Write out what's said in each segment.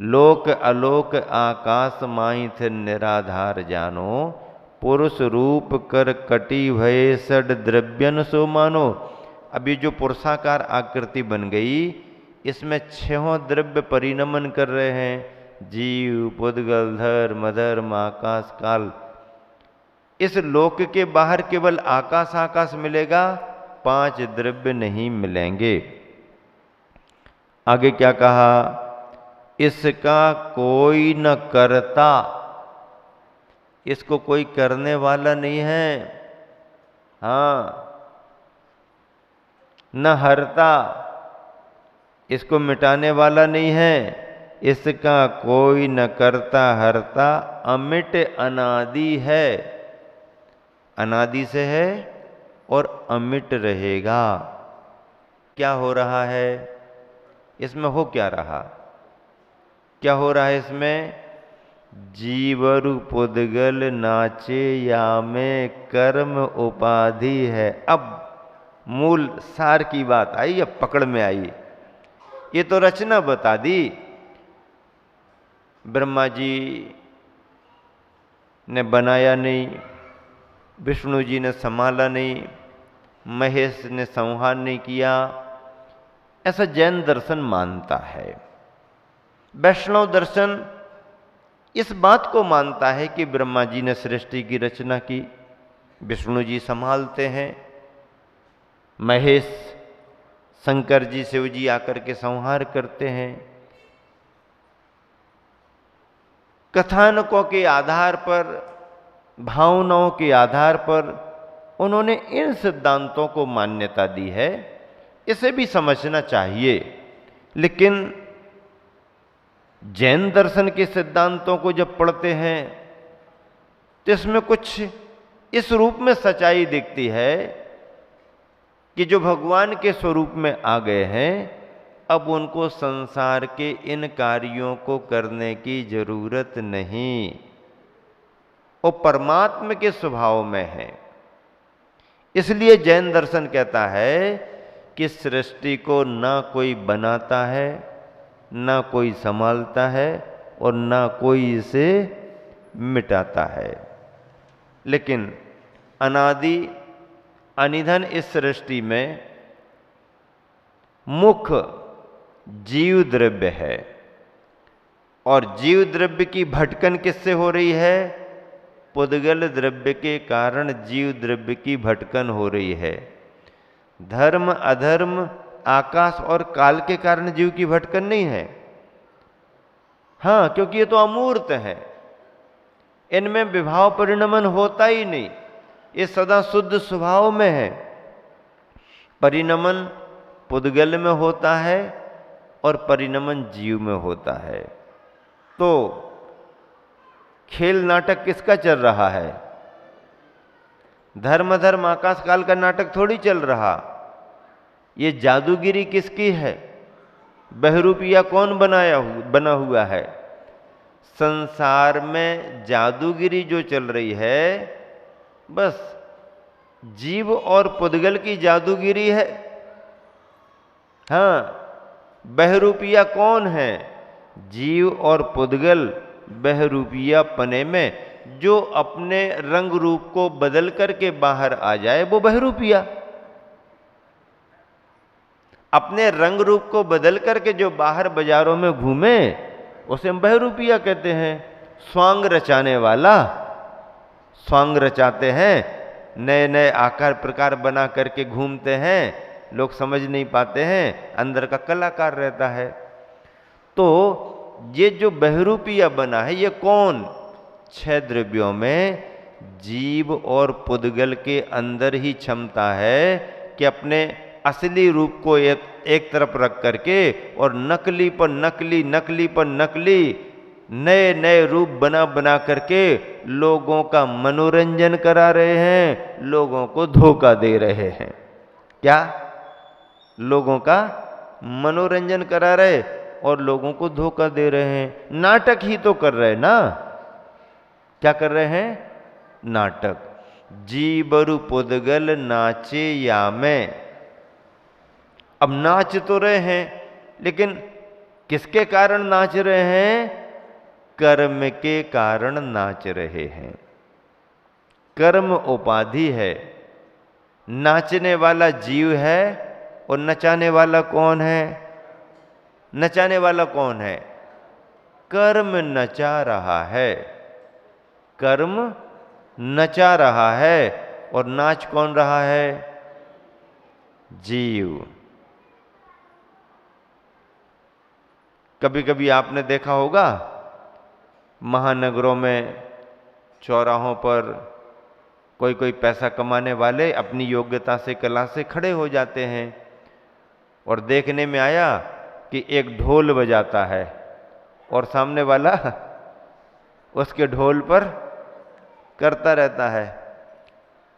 लोक अलोक आकाश माही थे निराधार जानो, पुरुष रूप कर कटी भये षड द्रव्यन सो मानो। अब ये जो पुरुषाकार आकृति बन गई, इसमें छहों द्रव्य परिणमन कर रहे हैं, जीव, पुद्गल, धर्म, अधर्म, आकाश, काल। इस लोक के बाहर केवल आकाश आकाश मिलेगा, 5 द्रव्य नहीं मिलेंगे। आगे क्या कहा, इसका कोई न करता, इसको कोई करने वाला नहीं है, हाँ, न हरता, इसको मिटाने वाला नहीं है। इसका कोई न करता हरता, अमिट अनादि है, अनादि से है और अमिट रहेगा। क्या हो रहा है इसमें, हो क्या रहा, क्या हो रहा है इसमें, जीवरु पुद्गल नाचे या में कर्म उपाधि है। अब मूल सार की बात आई, अब पकड़ में आई। ये तो रचना बता दी, ब्रह्मा जी ने बनाया नहीं, विष्णु जी ने संभाला नहीं, महेश ने संहार नहीं किया, ऐसा जैन दर्शन मानता है। वैष्णव दर्शन इस बात को मानता है कि ब्रह्मा जी ने सृष्टि की रचना की, विष्णु जी संभालते हैं, महेश शंकर जी शिव जी आकर के संहार करते हैं। कथानकों के आधार पर, भावनाओं के आधार पर उन्होंने इन सिद्धांतों को मान्यता दी है, इसे भी समझना चाहिए। लेकिन जैन दर्शन के सिद्धांतों को जब पढ़ते हैं तो इसमें कुछ इस रूप में सच्चाई दिखती है कि जो भगवान के स्वरूप में आ गए हैं, अब उनको संसार के इन कार्यों को करने की जरूरत नहीं, वो परमात्मा के स्वभाव में है। इसलिए जैन दर्शन कहता है कि सृष्टि को ना कोई बनाता है, ना कोई संभालता है और ना कोई इसे मिटाता है। लेकिन अनादि अनिधन इस सृष्टि में मुख्य जीव द्रव्य है, और जीव द्रव्य की भटकन किससे हो रही है, पुद्गल द्रव्य के कारण जीव द्रव्य की भटकन हो रही है। धर्म अधर्म आकाश और काल के कारण जीव की भटकन नहीं है, हाँ, क्योंकि ये तो अमूर्त है, इनमें विभाव परिणमन होता ही नहीं, ये सदा शुद्ध स्वभाव में है। परिणमन पुद्गल में होता है और परिणमन जीव में होता है। तो खेल नाटक किसका चल रहा है, धर्म धर्म आकाश काल का नाटक थोड़ी चल रहा। ये जादूगिरी किसकी है, बहरूपिया कौन बना हुआ है। संसार में जादूगिरी जो चल रही है, बस जीव और पुद्गल की जादूगिरी है। हाँ, बहरूपिया कौन है, जीव और पुद्गल बहरूपिया पने में जो अपने रंग रूप को बदल करके बाहर आ जाए वो बहरूपिया। अपने रंग रूप को बदल करके जो बाहर बाजारों में घूमे उसे हम बहरूपिया कहते हैं। स्वांग रचाने वाला, स्वांग रचाते हैं, नए नए आकार प्रकार बना करके घूमते हैं, लोग समझ नहीं पाते हैं, अंदर का कलाकार रहता है। तो ये जो बहरूपिया बना है ये कौन, 6 द्रव्यों में जीव और पुद्गल के अंदर ही क्षमता है कि अपने असली रूप को एक तरफ रख करके और नकली पर नकली, नकली पर नकली, नए नए रूप बना बना करके लोगों का मनोरंजन करा रहे हैं, लोगों को धोखा दे रहे हैं। क्या, लोगों का मनोरंजन करा रहे और लोगों को धोखा दे रहे हैं। नाटक ही तो कर रहे हैं ना, क्या कर रहे हैं, नाटक। जीवरु पुद्गल नाचे या में, अब नाच तो रहे हैं लेकिन किसके कारण नाच रहे हैं? कर्म के कारण नाच रहे हैं। कर्म उपाधि है, नाचने वाला जीव है और नचाने वाला कौन है? नचाने वाला कौन है? कर्म नचा रहा है, कर्म नचा रहा है और नाच कौन रहा है? जीव। कभी कभी आपने देखा होगा महानगरों में चौराहों पर कोई कोई पैसा कमाने वाले अपनी योग्यता से, कला से खड़े हो जाते हैं और देखने में आया कि एक ढोल बजाता है और सामने वाला उसके ढोल पर करता रहता है,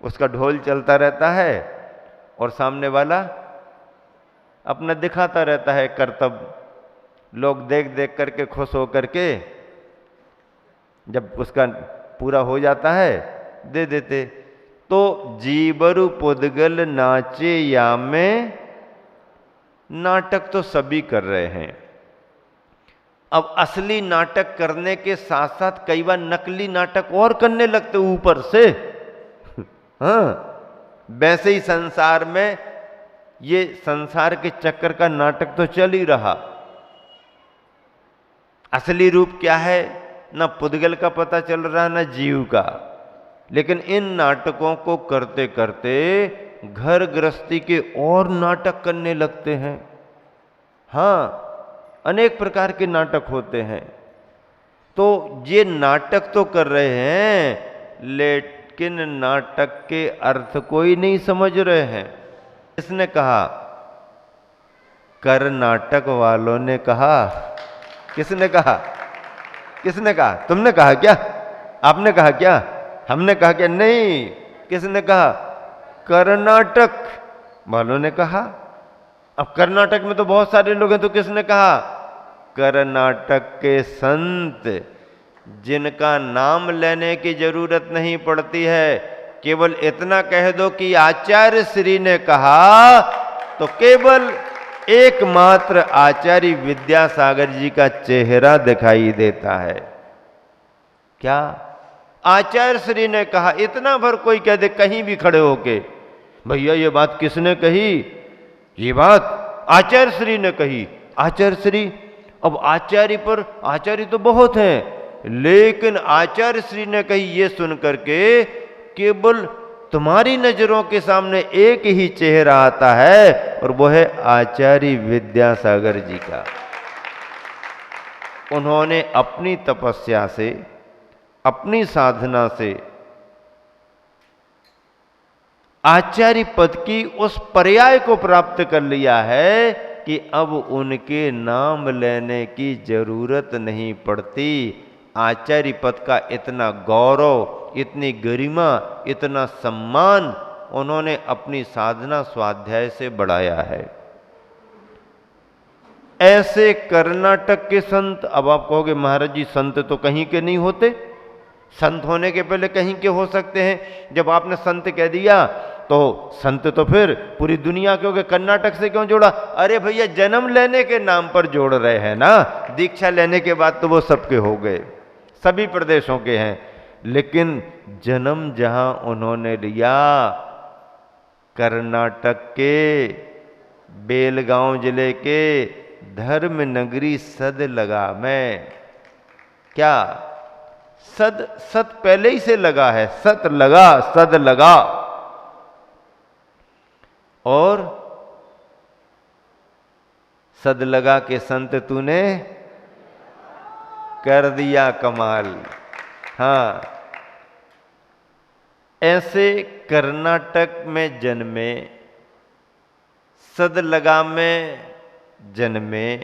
उसका ढोल चलता रहता है और सामने वाला अपना दिखाता रहता है करतब। लोग देख देख करके खुश हो करके जब उसका पूरा हो जाता है दे देते। तो जीवरु पुद्गल नाचे या में, नाटक तो सभी कर रहे हैं। अब असली नाटक करने के साथ साथ कई बार नकली नाटक और करने लगते ऊपर से। हाँ, वैसे ही संसार में ये संसार के चक्कर का नाटक तो चल ही रहा। असली रूप क्या है? ना पुद्गल का पता चल रहा ना जीव का। लेकिन इन नाटकों को करते करते घर गृहस्थी के और नाटक करने लगते हैं। हाँ, अनेक प्रकार के नाटक होते हैं। तो ये नाटक तो कर रहे हैं लेकिन नाटक के अर्थ को ही नहीं समझ रहे हैं। किसने कहा? कर्नाटक वालों ने कहा। किसने कहा? किसने कहा? तुमने कहा क्या? आपने कहा क्या? हमने कहा क्या? नहीं। किसने कहा? कर्नाटक वालों ने कहा। अब कर्नाटक में तो बहुत सारे लोग हैं, तो किसने कहा? कर्नाटक के संत, जिनका नाम लेने की जरूरत नहीं पड़ती है, केवल इतना कह दो कि आचार्य श्री ने कहा, तो केवल एकमात्र आचार्य विद्यासागर जी का चेहरा दिखाई देता है। क्या? आचार्य श्री ने कहा, इतना भर कोई कह दे कहीं भी खड़े होके, भैया ये बात किसने कही? ये बात आचार्य श्री ने कही। आचार्य श्री, अब आचार्य पर आचार्य तो बहुत हैं, लेकिन आचार्य श्री ने कही ये सुन करके केवल तुम्हारी नजरों के सामने एक ही चेहरा आता है और वो है आचार्य विद्यासागर जी का। उन्होंने अपनी तपस्या से, अपनी साधना से आचार्य पद की उस पर्याय को प्राप्त कर लिया है कि अब उनके नाम लेने की जरूरत नहीं पड़ती। आचार्य पद का इतना गौरव, इतनी गरिमा, इतना सम्मान उन्होंने अपनी साधना स्वाध्याय से बढ़ाया है। ऐसे कर्नाटक के संत, अब आप कहोगे महाराज जी संत तो कहीं के नहीं होते, संत होने के पहले कहीं के हो सकते हैं। जब आपने संत कह दिया तो संत तो फिर पूरी दुनिया के हो गए, कर्नाटक से क्यों जोड़ा? अरे भैया जन्म लेने के नाम पर जोड़ रहे हैं ना, दीक्षा लेने के बाद तो वो सबके हो गए, सभी प्रदेशों के हैं। लेकिन जन्म जहां उन्होंने लिया, कर्नाटक के बेलगांव जिले के धर्म नगरी सदलगा में। क्या? सद, सत पहले ही से लगा है, सत लगा, सद लगा। और सद लगा के संत तूने कर दिया कमाल। हाँ, ऐसे कर्नाटक में जन्मे, सदलगा में जन्मे,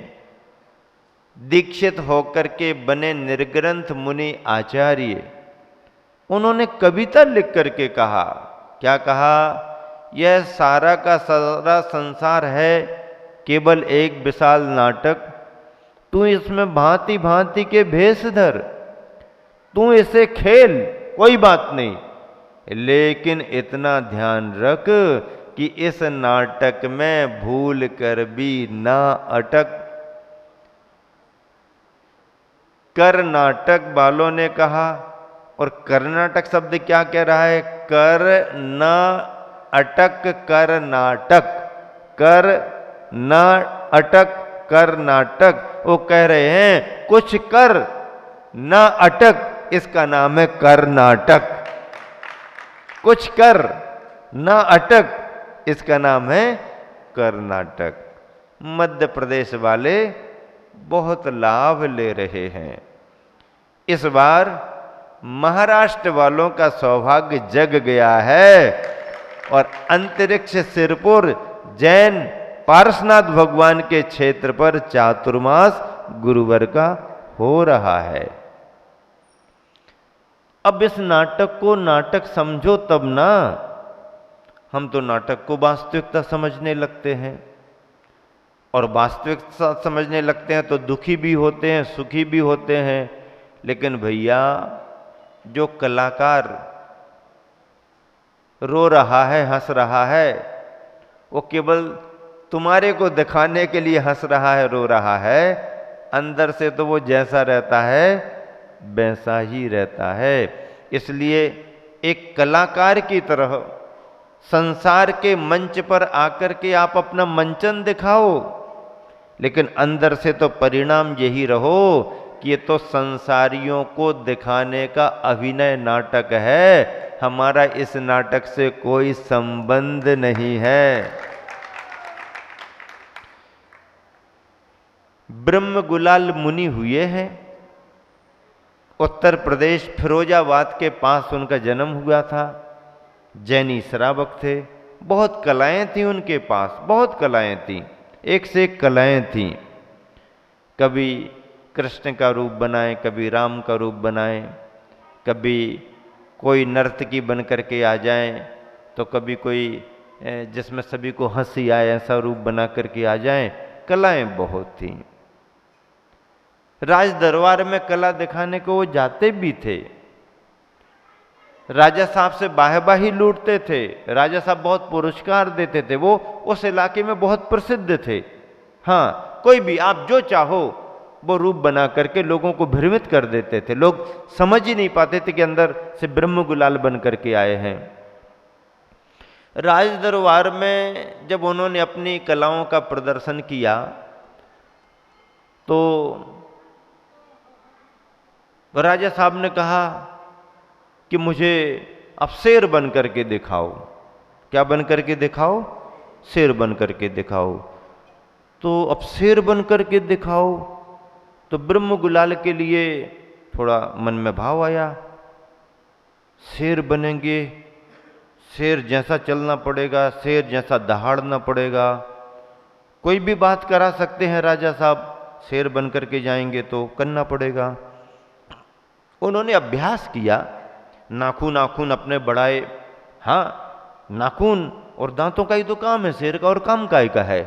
दीक्षित होकर के बने निर्ग्रंथ मुनि आचार्य, उन्होंने कविता लिख करके कहा। क्या कहा? यह सारा का सारा संसार है केवल एक विशाल नाटक, तू इसमें भांति भांति के भेष धर, तू इसे खेल, कोई बात नहीं, लेकिन इतना ध्यान रख कि इस नाटक में भूल कर भी ना अटक। कर्नाटक वालों ने कहा, और कर्नाटक शब्द क्या कह रहा है? कर न अटक कर्नाटक, कर न अटक कर्नाटक। वो कह रहे हैं कुछ कर न अटक, इसका नाम है कर्नाटक। कुछ कर न अटक, इसका नाम है कर्नाटक। मध्य प्रदेश वाले बहुत लाभ ले रहे हैं। इस बार महाराष्ट्र वालों का सौभाग्य जग गया है और अंतरिक्ष सिरपुर जैन पार्श्वनाथ भगवान के क्षेत्र पर चातुर्मास गुरुवार का हो रहा है। अब इस नाटक को नाटक समझो तब ना। हम तो नाटक को वास्तविकता समझने लगते हैं, और वास्तविकता समझने लगते हैं तो दुखी भी होते हैं, सुखी भी होते हैं। लेकिन भैया, जो कलाकार रो रहा है, हंस रहा है, वो केवल तुम्हारे को दिखाने के लिए हंस रहा है, रो रहा है। अंदर से तो वो जैसा रहता है वैसा ही रहता है। इसलिए एक कलाकार की तरह संसार के मंच पर आकर के आप अपना मंचन दिखाओ, लेकिन अंदर से तो परिणाम यही रहो कि ये तो संसारियों को दिखाने का अभिनय नाटक है, हमारा इस नाटक से कोई संबंध नहीं है। ब्रह्म गुलाल मुनि हुए हैं। उत्तर प्रदेश फिरोजाबाद के पास उनका जन्म हुआ था। जैनी श्रावक थे। बहुत कलाएं थी उनके पास, बहुत कलाएं थी, एक से एक कलाएं थी। कभी कृष्ण का रूप बनाए, कभी राम का रूप बनाए, कभी कोई नर्तकी बन करके आ जाए, तो कभी कोई जिसमें सभी को हंसी आए ऐसा रूप बना करके आ जाए। कलाएं बहुत थी। राज दरबार में कला दिखाने को वो जाते भी थे। राजा साहब से बाहबाही लूटते थे। राजा साहब बहुत पुरस्कार देते थे। वो उस इलाके में बहुत प्रसिद्ध थे। हाँ, कोई भी आप जो चाहो वो रूप बना करके लोगों को भ्रमित कर देते थे। लोग समझ ही नहीं पाते थे कि अंदर से ब्रह्म गुलाल बन करके आए हैं। राज दरबार में जब उन्होंने अपनी कलाओं का प्रदर्शन किया तो राजा साहब ने कहा कि मुझे अब शेर बन करके दिखाओ। क्या बन करके दिखाओ? शेर बन करके दिखाओ। तो अब शेर बन करके दिखाओ, तो ब्रह्म गुलाल के लिए थोड़ा मन में भाव आया। शेर बनेंगे, शेर जैसा चलना पड़ेगा, शेर जैसा दहाड़ना पड़ेगा। कोई भी बात करा सकते हैं राजा साहब, शेर बन करके जाएंगे तो करना पड़ेगा। उन्होंने अभ्यास किया, नाखून नाखून अपने बढ़ाए। हाँ, नाखून और दांतों का ही तो काम है शेर का, और काम काय का है?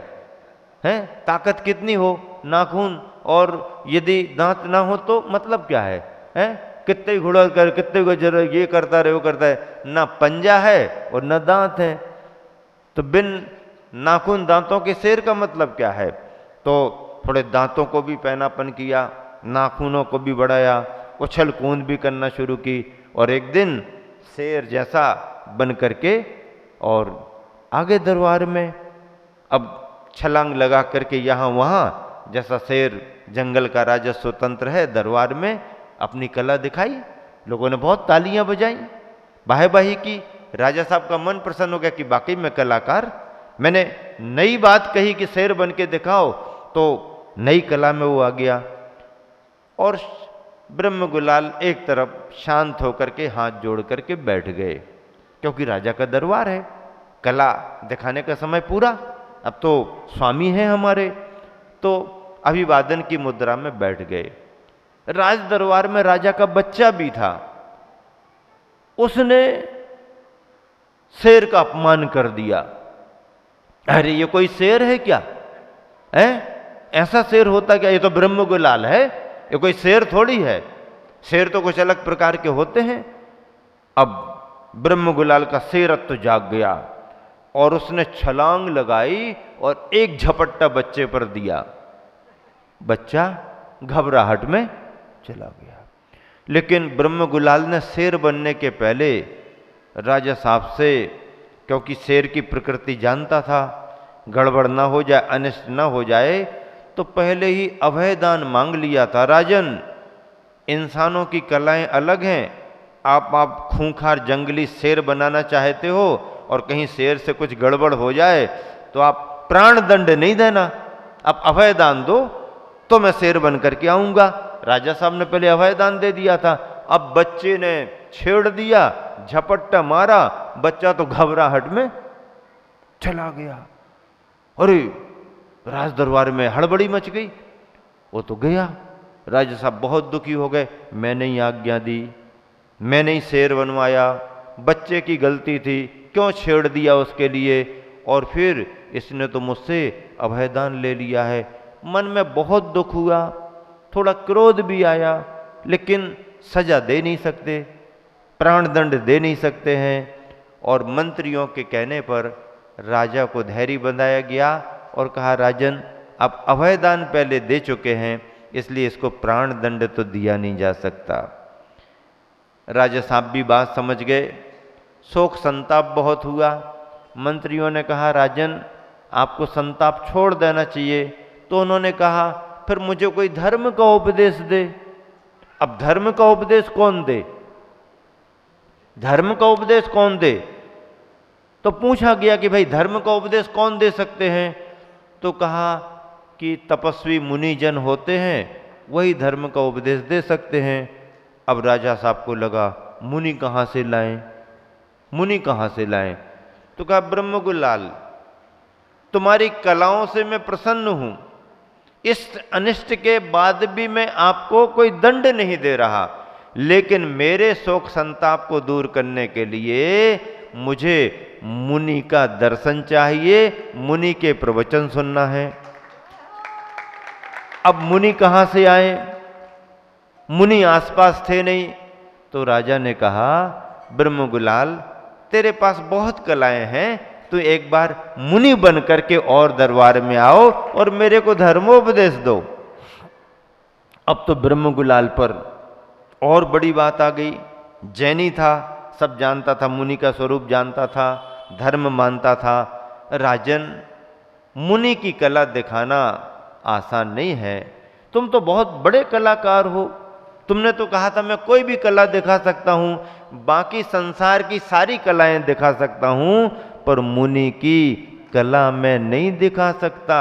ताकत कितनी हो नाखून, और यदि दांत ना हो तो मतलब क्या है? कितने घुड़ा कर, कितने गुजर, ये करता रहे, वो करता है, ना पंजा है और ना दांत है। तो बिन नाखून दांतों के शेर का मतलब क्या है? तो थोड़े दांतों को भी पैनापन किया, नाखूनों को भी बढ़ाया, उछल कूद भी करना शुरू की, और एक दिन शेर जैसा बन करके और आगे दरबार में अब छलांग लगा करके यहाँ वहाँ, जैसा शेर जंगल का राजा स्वतंत्र है, दरबार में अपनी कला दिखाई। लोगों ने बहुत तालियां बजाई, बाही की। राजा साहब का मन प्रसन्न हो गया कि वाकई में कलाकार, मैंने नई बात कही कि शेर बन के दिखाओ, तो नई कला में वो आ गया। और ब्रह्म गुलाल एक तरफ शांत होकर के हाथ जोड़ करके बैठ गए, क्योंकि राजा का दरबार है, कला दिखाने का समय पूरा, अब तो स्वामी हैं हमारे। तो अभिवादन की मुद्रा में बैठ गए। राज दरबार में राजा का बच्चा भी था। उसने शेर का अपमान कर दिया। अरे ये कोई शेर है क्या? ऐसा शेर होता क्या? ये तो ब्रह्म गुलाल है, ये कोई शेर थोड़ी है। शेर तो कुछ अलग प्रकार के होते हैं। अब ब्रह्म गुलाल का शेरत्व जाग गया और उसने छलांग लगाई और एक झपट्टा बच्चे पर दिया। बच्चा घबराहट में चला गया। लेकिन ब्रह्मगुलाल ने शेर बनने के पहले राजा साहब से, क्योंकि शेर की प्रकृति जानता था, गड़बड़ ना हो जाए, अनिष्ट ना हो जाए, तो पहले ही अभयदान मांग लिया था। राजन, इंसानों की कलाएं अलग हैं, आप खूंखार जंगली शेर बनाना चाहते हो और कहीं शेर से कुछ गड़बड़ हो जाए तो आप प्राण दंड नहीं देना, आप अभयदान दो तो मैं शेर बन करके आऊंगा। राजा साहब ने पहले अभयदान दे दिया था, अब बच्चे ने छेड़ दिया, झपट्टा मारा, बच्चा तो घबराहट में चला गया। अरे राज दरबार में हड़बड़ी मच गई, वो तो गया। राजा साहब बहुत दुखी हो गए, मैंने ही आज्ञा दी, मैंने ही शेर बनवाया, बच्चे की गलती थी, क्यों छेड़ दिया उसके लिए, और फिर इसने तो मुझसे अभयदान ले लिया है। मन में बहुत दुख हुआ, थोड़ा क्रोध भी आया, लेकिन सजा दे नहीं सकते, प्राण दंड दे नहीं सकते हैं। और मंत्रियों के कहने पर राजा को धैर्य बंधाया गया और कहा, राजन आप अभयदान पहले दे चुके हैं, इसलिए इसको प्राण दंड तो दिया नहीं जा सकता। राजा साहब भी बात समझ गए, शोक संताप बहुत हुआ। मंत्रियों ने कहा, राजन आपको संताप छोड़ देना चाहिए। तो उन्होंने कहा, फिर मुझे कोई धर्म का उपदेश दे। अब धर्म का उपदेश कौन दे, धर्म का उपदेश कौन दे? तो पूछा गया कि भाई धर्म का उपदेश कौन दे सकते हैं? तो कहा कि तपस्वी मुनिजन होते हैं, वही धर्म का उपदेश दे सकते हैं। अब राजा साहब को लगा, मुनि कहाँ से लाएं, मुनि कहाँ से लाएं? तो कहा, ब्रह्मगुलाल तुम्हारी कलाओं से मैं प्रसन्न हूं, इस अनिष्ट के बाद भी मैं आपको कोई दंड नहीं दे रहा, लेकिन मेरे शोक संताप को दूर करने के लिए मुझे मुनि का दर्शन चाहिए, मुनि के प्रवचन सुनना है। अब मुनि कहां से आए? मुनि आसपास थे नहीं। तो राजा ने कहा, ब्रह्मगुलाल तेरे पास बहुत कलाएं हैं, तो एक बार मुनि बन करके और दरबार में आओ और मेरे को धर्मोपदेश दो। अब तो ब्रह्मगुलाल पर और बड़ी बात आ गई। जैनी था, सब जानता था, मुनि का स्वरूप जानता था, धर्म मानता था। राजन मुनि की कला दिखाना आसान नहीं है, तुम तो बहुत बड़े कलाकार हो, तुमने तो कहा था मैं कोई भी कला दिखा सकता हूं, बाकी संसार की सारी कलाएं दिखा सकता हूं, पर मुनि की कला मैं नहीं दिखा सकता।